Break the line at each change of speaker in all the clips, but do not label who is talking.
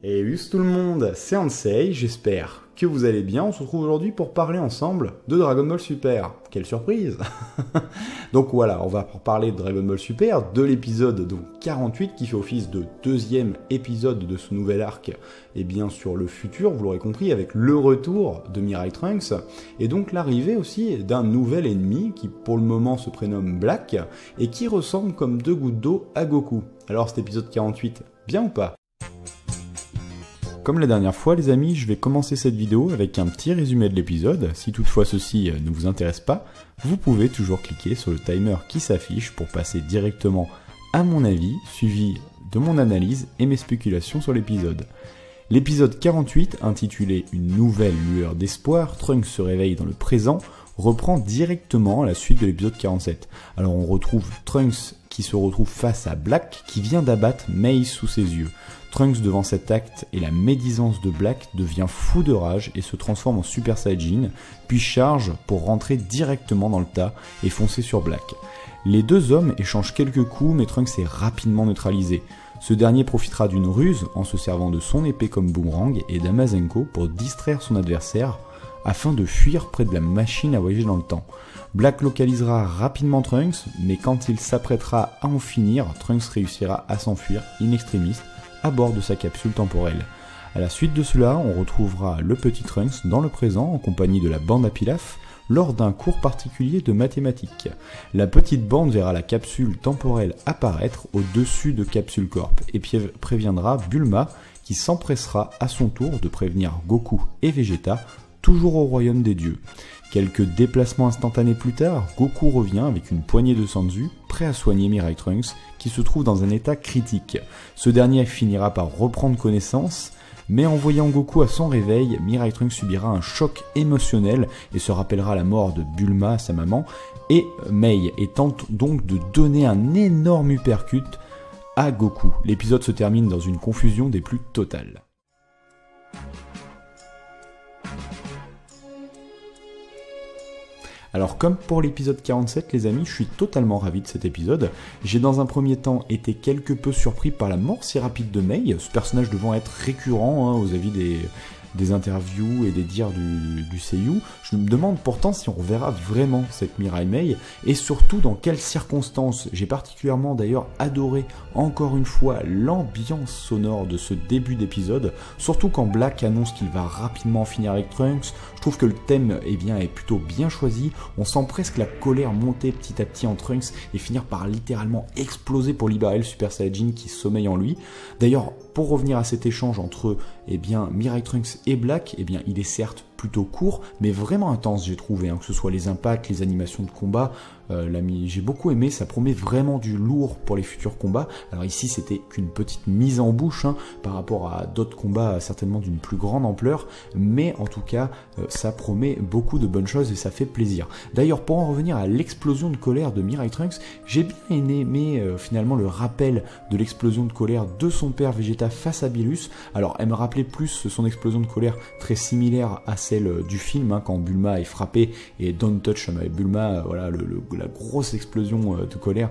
Et juste tout le monde, c'est Ansei, j'espère que vous allez bien. On se retrouve aujourd'hui pour parler ensemble de Dragon Ball Super. Quelle surprise. Donc voilà, on va parler de Dragon Ball Super, de l'épisode 48 qui fait office de deuxième épisode de ce nouvel arc, et bien sur le futur, vous l'aurez compris, avec le retour de Mirai Trunks, et donc l'arrivée aussi d'un nouvel ennemi qui pour le moment se prénomme Black, et qui ressemble comme deux gouttes d'eau à Goku. Alors cet épisode 48, bien ou pas ? Comme la dernière fois les amis, je vais commencer cette vidéo avec un petit résumé de l'épisode. Si toutefois ceci ne vous intéresse pas, vous pouvez toujours cliquer sur le timer qui s'affiche pour passer directement à mon avis, suivi de mon analyse et mes spéculations sur l'épisode. L'épisode 48, intitulé « Une nouvelle lueur d'espoir », Trunks se réveille dans le présent, reprend directement la suite de l'épisode 47. Alors on retrouve Trunks qui se retrouve face à Black qui vient d'abattre Mei sous ses yeux. Trunks devant cet acte et la médisance de Black devient fou de rage et se transforme en Super Saiyajin, puis charge pour rentrer directement dans le tas et foncer sur Black. Les deux hommes échangent quelques coups mais Trunks est rapidement neutralisé. Ce dernier profitera d'une ruse en se servant de son épée comme boomerang et d'Amazenko pour distraire son adversaire afin de fuir près de la machine à voyager dans le temps. Black localisera rapidement Trunks, mais quand il s'apprêtera à en finir, Trunks réussira à s'enfuir in extremis à bord de sa capsule temporelle. A la suite de cela, on retrouvera le petit Trunks dans le présent en compagnie de la bande à Pilaf lors d'un cours particulier de mathématiques. La petite bande verra la capsule temporelle apparaître au-dessus de Capsule Corp et préviendra Bulma qui s'empressera à son tour de prévenir Goku et Vegeta, toujours au royaume des dieux. Quelques déplacements instantanés plus tard, Goku revient avec une poignée de Sanzu, prêt à soigner Mirai Trunks, qui se trouve dans un état critique. Ce dernier finira par reprendre connaissance, mais en voyant Goku à son réveil, Mirai Trunks subira un choc émotionnel et se rappellera la mort de Bulma, sa maman, et Mei, et tente donc de donner un énorme uppercut à Goku. L'épisode se termine dans une confusion des plus totales. Alors comme pour l'épisode 47 les amis, je suis totalement ravi de cet épisode. J'ai dans un premier temps été quelque peu surpris par la mort si rapide de Mei, ce personnage devant être récurrent aux avis des interviews et des dires du seiyuu. Je me demande pourtant si on reverra vraiment cette Mirai Mei et surtout dans quelles circonstances. J'ai particulièrement d'ailleurs adoré encore une fois l'ambiance sonore de ce début d'épisode, surtout quand Black annonce qu'il va rapidement finir avec Trunks. Je trouve que le thème est plutôt bien choisi, on sent presque la colère monter petit à petit en Trunks et finir par littéralement exploser pour libérer le Super Saiyajin qui sommeille en lui. D'ailleurs, pour revenir à cet échange entre Mirai Trunks et Black, il est certes plutôt court, mais vraiment intense j'ai trouvé, que ce soit les impacts, les animations de combat, j'ai beaucoup aimé, ça promet vraiment du lourd pour les futurs combats. Alors ici c'était qu'une petite mise en bouche par rapport à d'autres combats certainement d'une plus grande ampleur, mais en tout cas ça promet beaucoup de bonnes choses et ça fait plaisir. D'ailleurs pour en revenir à l'explosion de colère de Mirai Trunks, j'ai bien aimé finalement le rappel de l'explosion de colère de son père Vegeta face à Bilus. Alors elle me rappelait plus son explosion de colère très similaire à celle du film quand Bulma est frappée et Don't Touch Bulma, voilà la grosse explosion de colère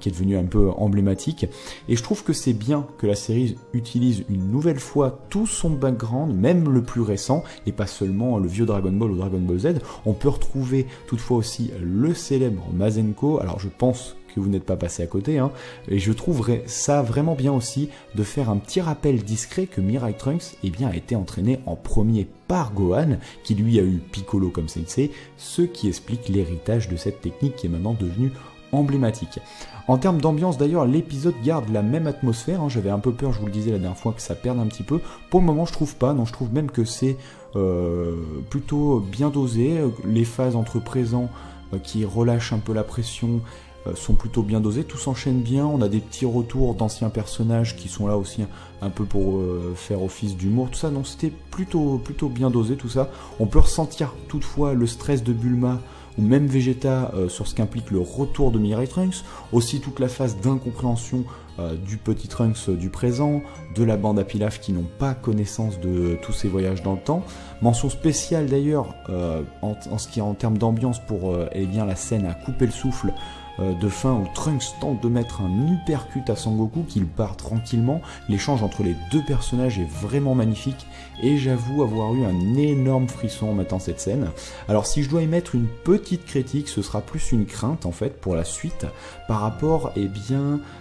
qui est devenue un peu emblématique. Et je trouve que c'est bien que la série utilise une nouvelle fois tout son background, même le plus récent, et pas seulement le vieux Dragon Ball ou Dragon Ball Z. On peut retrouver toutefois aussi le célèbre Mazenko. Alors je pense que vous n'êtes pas passé à côté, et je trouverais ça vraiment bien aussi de faire un petit rappel discret que Mirai Trunks a été entraîné en premier par Gohan, qui lui a eu Piccolo comme sensei, ce qui explique l'héritage de cette technique qui est maintenant devenue emblématique. En termes d'ambiance d'ailleurs, l'épisode garde la même atmosphère, j'avais un peu peur, je vous le disais la dernière fois, que ça perde un petit peu. Pour le moment je trouve pas, non, je trouve même que c'est plutôt bien dosé, les phases entre présents qui relâchent un peu la pression sont plutôt bien dosés, tout s'enchaîne bien, on a des petits retours d'anciens personnages qui sont là aussi un peu pour faire office d'humour, tout ça, non, c'était plutôt bien dosé tout ça. On peut ressentir toutefois le stress de Bulma ou même Vegeta sur ce qu'implique le retour de Mirai Trunks, aussi toute la phase d'incompréhension du petit Trunks du présent, de la bande à Pilaf qui n'ont pas connaissance de tous ces voyages dans le temps. Mention spéciale d'ailleurs en ce qui est en termes d'ambiance pour la scène à couper le souffle de fin où Trunks tente de mettre un uppercut à Sangoku, qu'il part tranquillement. L'échange entre les deux personnages est vraiment magnifique et j'avoue avoir eu un énorme frisson en matant cette scène. Alors si je dois y mettre une petite critique, ce sera plus une crainte en fait pour la suite par rapport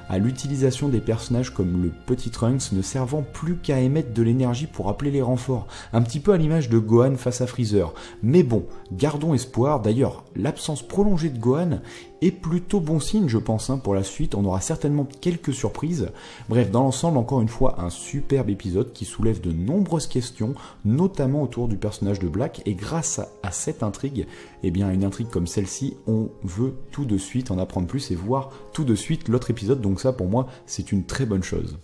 à l'utilisation des personnages comme le petit Trunks ne servant plus qu'à émettre de l'énergie pour appeler les renforts, un petit peu à l'image de Gohan face à Freezer. Mais bon, gardons espoir. D'ailleurs, l'absence prolongée de Gohan est plutôt bon signe, je pense, pour la suite. On aura certainement quelques surprises. Bref, dans l'ensemble, encore une fois, un superbe épisode qui soulève de nombreuses questions, notamment autour du personnage de Black. Et grâce à cette intrigue, une intrigue comme celle-ci, on veut tout de suite en apprendre plus et voir tout de suite l'autre épisode. Donc ça, pour moi, c'est une très bonne chose.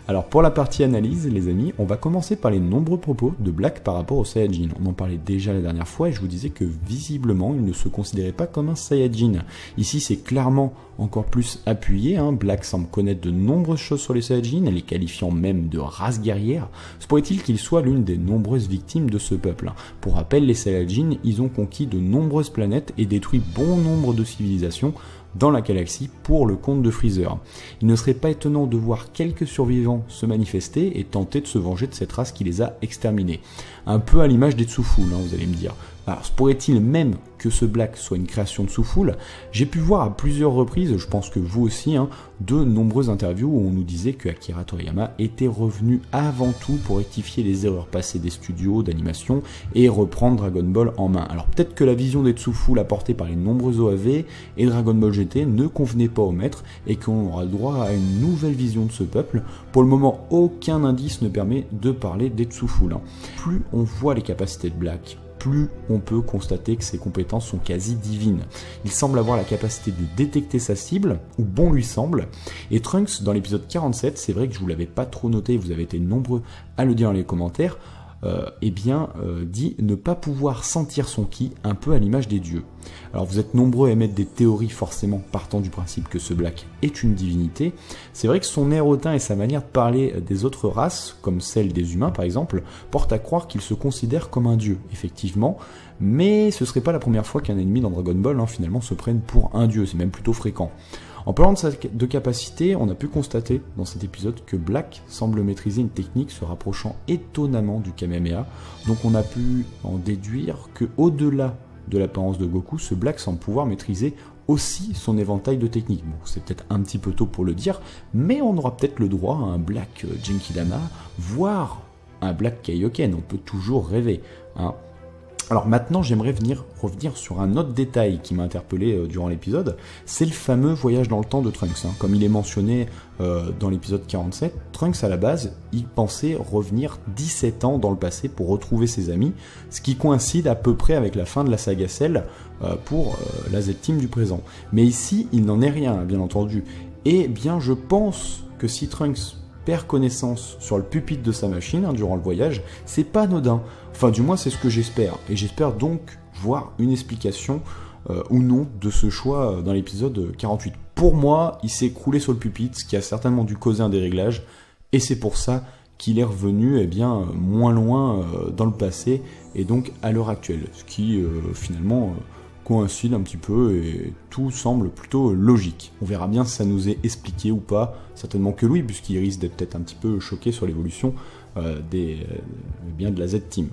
Alors pour la partie analyse, les amis, on va commencer par les nombreux propos de Black par rapport au Saiyajin. On en parlait déjà la dernière fois et je vous disais que visiblement, il ne se considérait pas comme un Saiyajin. Ici, c'est clairement encore plus appuyé. Black semble connaître de nombreuses choses sur les Saiyajin, les qualifiant même de race guerrière. Se pourrait-il qu'il soit l'une des nombreuses victimes de ce peuple. Pour rappel, les Saiyajin, ils ont conquis de nombreuses planètes et détruit bon nombre de civilisations dans la galaxie pour le compte de Freezer. Il ne serait pas étonnant de voir quelques survivants se manifester et tenter de se venger de cette race qui les a exterminés. Un peu à l'image des Tsufoul, vous allez me dire. Alors, se pourrait-il même que ce Black soit une création de Tsufoul? J'ai pu voir à plusieurs reprises, je pense que vous aussi, de nombreuses interviews où on nous disait que Akira Toriyama était revenu avant tout pour rectifier les erreurs passées des studios d'animation et reprendre Dragon Ball en main. Alors peut-être que la vision des Tsufoul apportée par les nombreux OAV et Dragon Ball GT ne convenait pas au maître et qu'on aura le droit à une nouvelle vision de ce peuple. Pour le moment, aucun indice ne permet de parler des Tsufoul. Plus on voit les capacités de Black, plus on peut constater que ses compétences sont quasi divines. Il semble avoir la capacité de détecter sa cible, ou bon lui semble, et Trunks, dans l'épisode 47, c'est vrai que je vous l'avais pas trop noté, vous avez été nombreux à le dire dans les commentaires, dit ne pas pouvoir sentir son ki, un peu à l'image des dieux. Alors vous êtes nombreux à émettre des théories forcément partant du principe que ce Black est une divinité. C'est vrai que son air hautain et sa manière de parler des autres races, comme celle des humains par exemple, portent à croire qu'il se considère comme un dieu, effectivement, mais ce serait pas la première fois qu'un ennemi dans Dragon Ball finalement se prenne pour un dieu, c'est même plutôt fréquent. En parlant de capacité, on a pu constater dans cet épisode que Black semble maîtriser une technique se rapprochant étonnamment du Kamehameha, donc on a pu en déduire que au-delà de l'apparence de Goku, ce Black semble pouvoir maîtriser aussi son éventail de techniques. Bon, c'est peut-être un petit peu tôt pour le dire, mais on aura peut-être le droit à un Black Genkidama, voire un Black Kaioken, on peut toujours rêver. Alors maintenant, j'aimerais revenir sur un autre détail qui m'a interpellé durant l'épisode, c'est le fameux voyage dans le temps de Trunks. Comme il est mentionné dans l'épisode 47, Trunks à la base, il pensait revenir 17 ans dans le passé pour retrouver ses amis, ce qui coïncide à peu près avec la fin de la saga Cell pour la Z-Team du présent. Mais ici, il n'en est rien, bien entendu. Et bien, je pense que si Trunks perd connaissance sur le pupitre de sa machine durant le voyage, c'est pas anodin. Enfin, du moins, c'est ce que j'espère. Et j'espère donc voir une explication ou non de ce choix dans l'épisode 48. Pour moi, il s'est écroulé sur le pupitre, ce qui a certainement dû causer un dérèglage. Et c'est pour ça qu'il est revenu moins loin dans le passé et donc à l'heure actuelle. Ce qui, finalement, coïncide un petit peu et tout semble plutôt logique. On verra bien si ça nous est expliqué ou pas. Certainement que oui, puisqu'il risque d'être peut-être un petit peu choqué sur l'évolution de la Z-Team.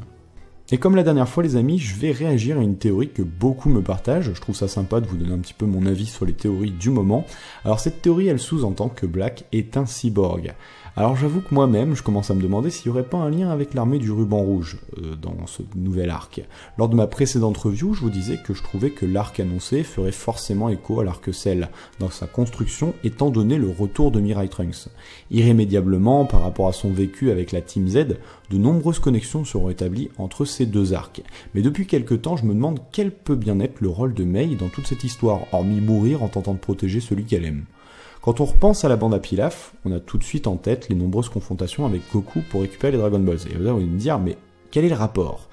Et comme la dernière fois les amis, je vais réagir à une théorie que beaucoup me partagent. Je trouve ça sympa de vous donner un petit peu mon avis sur les théories du moment. Alors cette théorie, elle sous-entend que Black est un cyborg. Alors j'avoue que moi-même, je commence à me demander s'il n'y aurait pas un lien avec l'armée du ruban rouge dans ce nouvel arc. Lors de ma précédente review, je vous disais que je trouvais que l'arc annoncé ferait forcément écho à l'arc Cell dans sa construction, étant donné le retour de Mirai Trunks. Irrémédiablement, par rapport à son vécu avec la Team Z, de nombreuses connexions seront établies entre ces deux arcs. Mais depuis quelque temps, je me demande quel peut bien être le rôle de Mei dans toute cette histoire, hormis mourir en tentant de protéger celui qu'elle aime. Quand on repense à la bande à Pilaf, on a tout de suite en tête les nombreuses confrontations avec Goku pour récupérer les Dragon Balls. Et vous allez me dire, mais quel est le rapport ?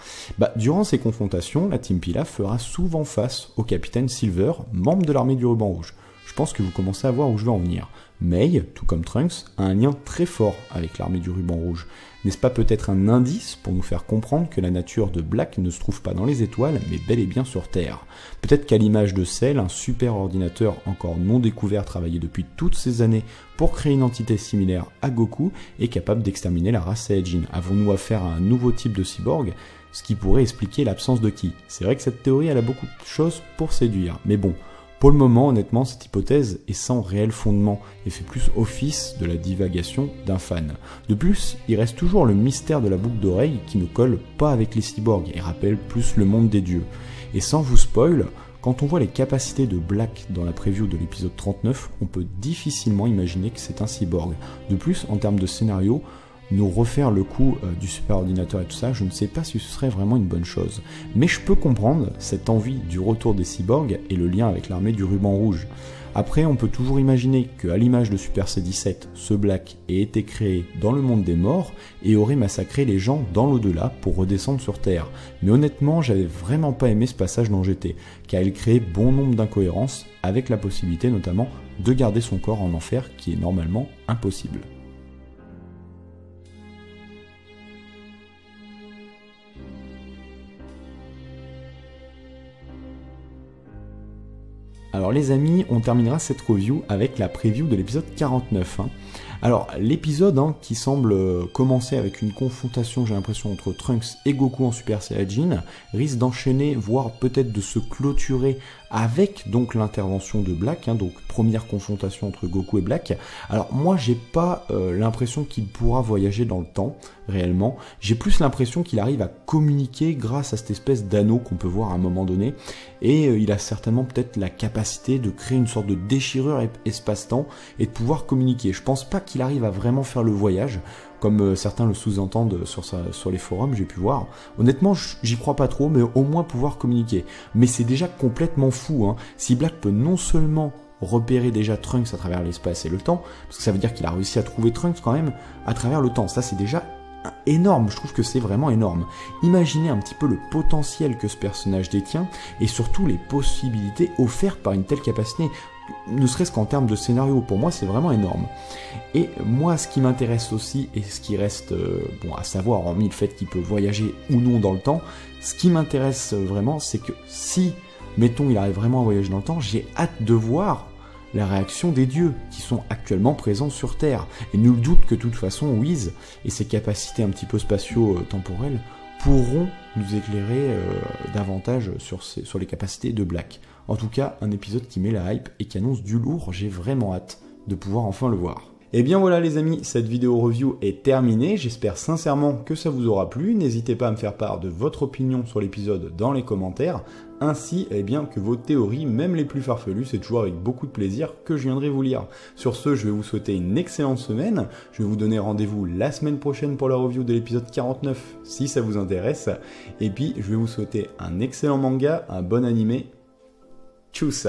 Durant ces confrontations, la Team Pilaf fera souvent face au capitaine Silver, membre de l'armée du ruban rouge. Je pense que vous commencez à voir où je veux en venir. May, tout comme Trunks, a un lien très fort avec l'armée du ruban rouge. N'est-ce pas peut-être un indice pour nous faire comprendre que la nature de Black ne se trouve pas dans les étoiles, mais bel et bien sur Terre? Peut-être qu'à l'image de Cell, un super ordinateur encore non découvert travaillé depuis toutes ces années pour créer une entité similaire à Goku est capable d'exterminer la race Saiyajin. Avons-nous affaire à un nouveau type de cyborg? Ce qui pourrait expliquer l'absence de Ki. C'est vrai que cette théorie elle a beaucoup de choses pour séduire, mais bon, pour le moment, honnêtement, cette hypothèse est sans réel fondement et fait plus office de la divagation d'un fan. De plus, il reste toujours le mystère de la boucle d'oreille qui ne colle pas avec les cyborgs et rappelle plus le monde des dieux. Et sans vous spoil, quand on voit les capacités de Black dans la preview de l'épisode 39, on peut difficilement imaginer que c'est un cyborg. De plus, en termes de scénario, nous refaire le coup du super ordinateur et tout ça, je ne sais pas si ce serait vraiment une bonne chose. Mais je peux comprendre cette envie du retour des cyborgs et le lien avec l'armée du ruban rouge. Après, on peut toujours imaginer qu'à l'image de Super C-17, ce Black ait été créé dans le monde des morts et aurait massacré les gens dans l'au-delà pour redescendre sur Terre. Mais honnêtement, j'avais vraiment pas aimé ce passage dans GT, car il créait bon nombre d'incohérences, avec la possibilité notamment de garder son corps en enfer, qui est normalement impossible. Alors les amis, on terminera cette review avec la preview de l'épisode 49. Alors l'épisode qui semble commencer avec une confrontation, j'ai l'impression, entre Trunks et Goku en Super Saiyajin, risque d'enchaîner, voire peut-être de se clôturer avec donc l'intervention de Black, donc première confrontation entre Goku et Black. Alors moi j'ai pas l'impression qu'il pourra voyager dans le temps, réellement. J'ai plus l'impression qu'il arrive à communiquer grâce à cette espèce d'anneau qu'on peut voir à un moment donné, et il a certainement peut-être la capacité de créer une sorte de déchirure espace-temps et de pouvoir communiquer. Je pense pas qu'il arrive à vraiment faire le voyage, comme certains le sous-entendent sur les forums, j'ai pu voir. Honnêtement, j'y crois pas trop, mais au moins pouvoir communiquer. Mais c'est déjà complètement fou, Si Black peut non seulement repérer déjà Trunks à travers l'espace et le temps, parce que ça veut dire qu'il a réussi à trouver Trunks quand même à travers le temps. Ça, c'est déjà énorme, je trouve que c'est vraiment énorme. Imaginez un petit peu le potentiel que ce personnage détient, et surtout les possibilités offertes par une telle capacité, ne serait-ce qu'en termes de scénario. Pour moi, c'est vraiment énorme. Et moi, ce qui m'intéresse aussi, et ce qui reste à savoir, hormis le fait qu'il peut voyager ou non dans le temps, ce qui m'intéresse vraiment, c'est que si, mettons, il arrive vraiment à voyager dans le temps, j'ai hâte de voir la réaction des dieux qui sont actuellement présents sur Terre. Et nul doute que de toute façon, Whis et ses capacités un petit peu spatio-temporelles pourront nous éclairer davantage sur les capacités de Black. En tout cas, un épisode qui met la hype et qui annonce du lourd, j'ai vraiment hâte de pouvoir enfin le voir. Et bien voilà les amis, cette vidéo review est terminée, j'espère sincèrement que ça vous aura plu, n'hésitez pas à me faire part de votre opinion sur l'épisode dans les commentaires, ainsi que vos théories, même les plus farfelues, c'est toujours avec beaucoup de plaisir que je viendrai vous lire. Sur ce, je vais vous souhaiter une excellente semaine, je vais vous donner rendez-vous la semaine prochaine pour la review de l'épisode 49, si ça vous intéresse, et puis je vais vous souhaiter un excellent manga, un bon animé, tchuss.